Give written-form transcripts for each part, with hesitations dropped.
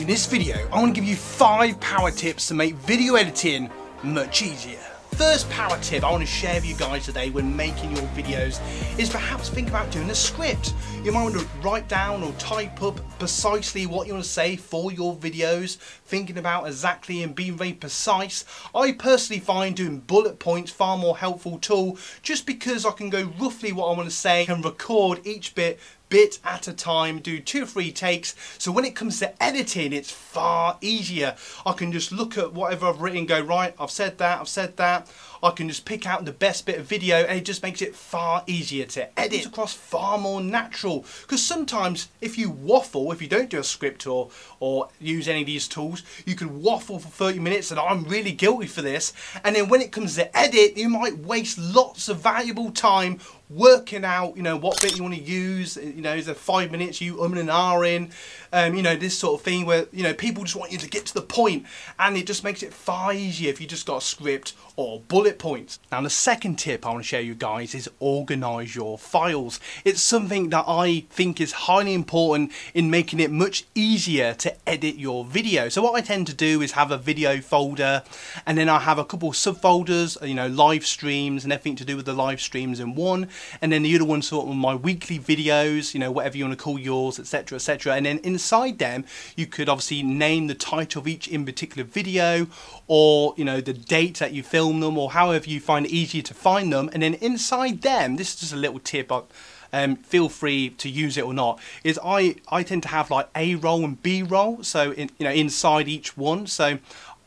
In this video, I want to give you 5 power tips to make video editing much easier. First power tip I want to share with you guys today when making your videos is perhaps think about doing a script. You might want to write down or type up precisely what you want to say for your videos, thinking about exactly and being very precise. I personally find doing bullet points far more helpful tool, just because I can go roughly what I want to say and record each bit at a time, do 2 or 3 takes, so when it comes to editing it's far easier. I can just look at whatever I've written, go right, I've said that, I can just pick out the best bit of video, and it just makes it far easier to edit. It's across far more natural, because sometimes if you waffle, if you don't do a script or use any of these tools, you can waffle for 30 minutes, and I'm really guilty for this, and then when it comes to edit you might waste lots of valuable time working out, what bit you want to use. Is there 5 minutes you and ahhing in, this sort of thing where, people just want you to get to the point, and it just makes it far easier if you just got a script or bullet points. Now the second tip I want to show you guys is organize your files. It's something that I think is highly important in making it much easier to edit your video. So what I tend to do is have a video folder, and then I have a couple of subfolders, live streams and everything to do with the live streams in one, and then the other one sort of my weekly videos, whatever you want to call yours, etc, etc. And then inside them you could obviously name the title of each in particular video, or the date that you film them, or however you find it easier to find them. And then inside them, this is just a little tip, feel free to use it or not, is I tend to have like A roll and B roll, so inside each one. So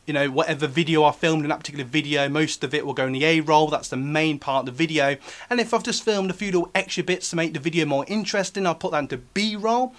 whatever video I filmed in that particular video, most of it will go in the A roll. That's the main part of the video. And if I've just filmed a few little extra bits to make the video more interesting, I'll put that into B roll.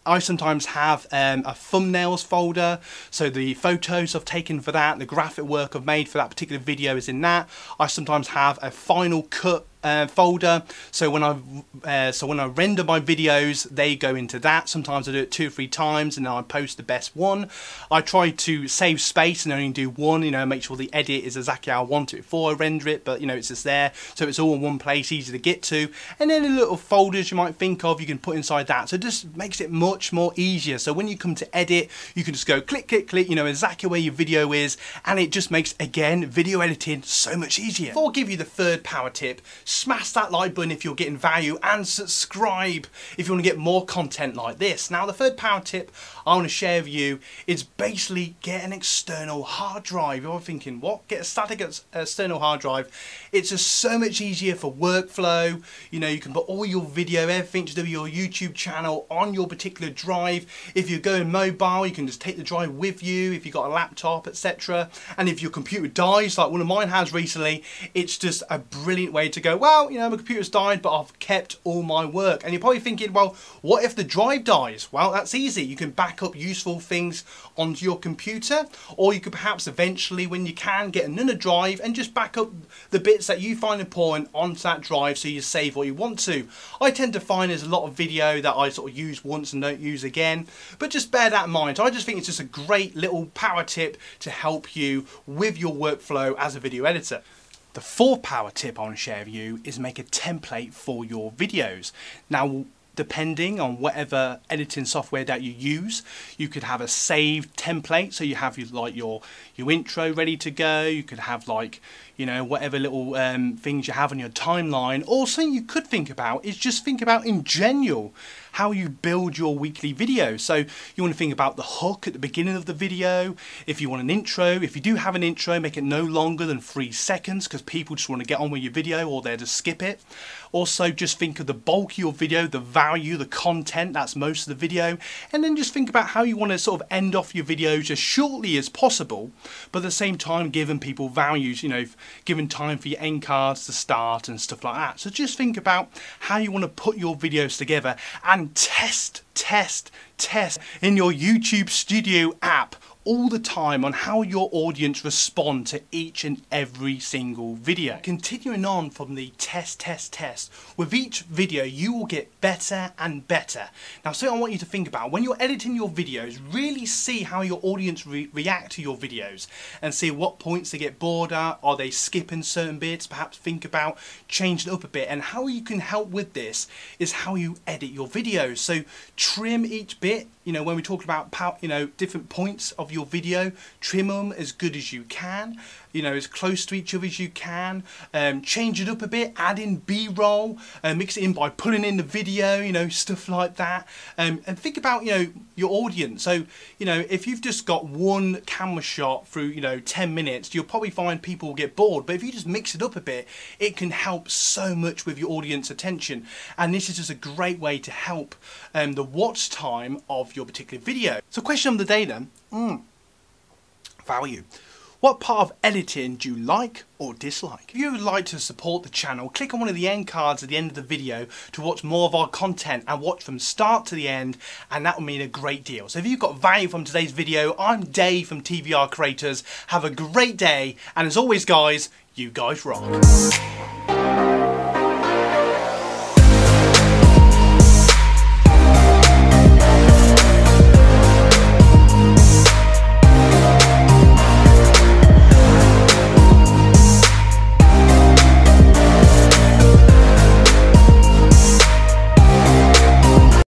I sometimes have a thumbnails folder, so the photos I've taken for that, the graphic work I've made for that particular video is in that. I sometimes have a final cut folder, so when I render my videos, they go into that. Sometimes I do it 2 or 3 times, and then I post the best one. I try to save space and only do one, make sure the edit is exactly how I want it before I render it, but it's just there, so it's all in one place, easy to get to. And then the little folders you might think of, you can put inside that, so it just makes it much more easier. So when you come to edit, you can just go click, click, click, exactly where your video is, and it just makes, again, video editing so much easier. Before I give you the third power tip, smash that like button if you're getting value, and subscribe if you want to get more content like this. Now the third power tip I want to share with you is basically get an external hard drive. You're thinking, what? Get a static external hard drive? It's just so much easier for workflow. You can put all your video, everything to do with your YouTube channel on your particular drive. If you're going mobile, you can just take the drive with you if you've got a laptop, etc. And if your computer dies, like one of mine has recently, it's just a brilliant way to go, well, my computer's died, but I've kept all my work. And you're probably thinking, well, what if the drive dies? Well, that's easy. You can back up useful things onto your computer, or you could perhaps eventually, when you can, get another drive and just back up the bits that you find important onto that drive, so you save what you want to. I tend to find there's a lot of video that I sort of use once and don't use again, but just bear that in mind. I just think it's just a great little power tip to help you with your workflow as a video editor. The fourth power tip I want to share with you is make a template for your videos. Now, depending on whatever editing software that you use, you could have a saved template, so you have your intro ready to go. You could have whatever little things you have on your timeline. Or something you could think about is just think about in general how you build your weekly video. So you want to think about the hook at the beginning of the video. If you want an intro, if you do have an intro, make it no longer than 3 seconds, because people just want to get on with your video, or they'll just skip it. Also, just think of the bulk of your video, the value, the content, that's most of the video. And then just think about how you want to sort of end off your videos as shortly as possible, but at the same time giving people values, giving time for your end cards to start and stuff like that. So just think about how you want to put your videos together, and test in your YouTube Studio app all the time on how your audience respond to each and every single video. Continuing on from the test, with each video you will get better and better. Now, something I want you to think about when you're editing your videos, really see how your audience react to your videos, and see what points they get bored at. Are they skipping certain bits? Perhaps think about changing it up a bit. And how you can help with this is how you edit your videos. So trim each bit, you know, when we talk about different points of your video, trim them as good as you can, you know, as close to each other as you can. Change it up a bit, add in B-roll, mix it in by pulling in the video, you know, stuff like that. And think about, you know, your audience. So, you know, if you've just got one camera shot through, you know, 10 minutes, you'll probably find people will get bored. But if you just mix it up a bit, it can help so much with your audience attention. And this is just a great way to help the watch time of your particular video. So question of the day then, value. What part of editing do you like or dislike? If you would like to support the channel, click on one of the end cards at the end of the video to watch more of our content and watch from start to the end, and that will mean a great deal. So if you've got value from today's video, I'm Dave from TVR Creators. Have a great day, and as always guys, you guys rock.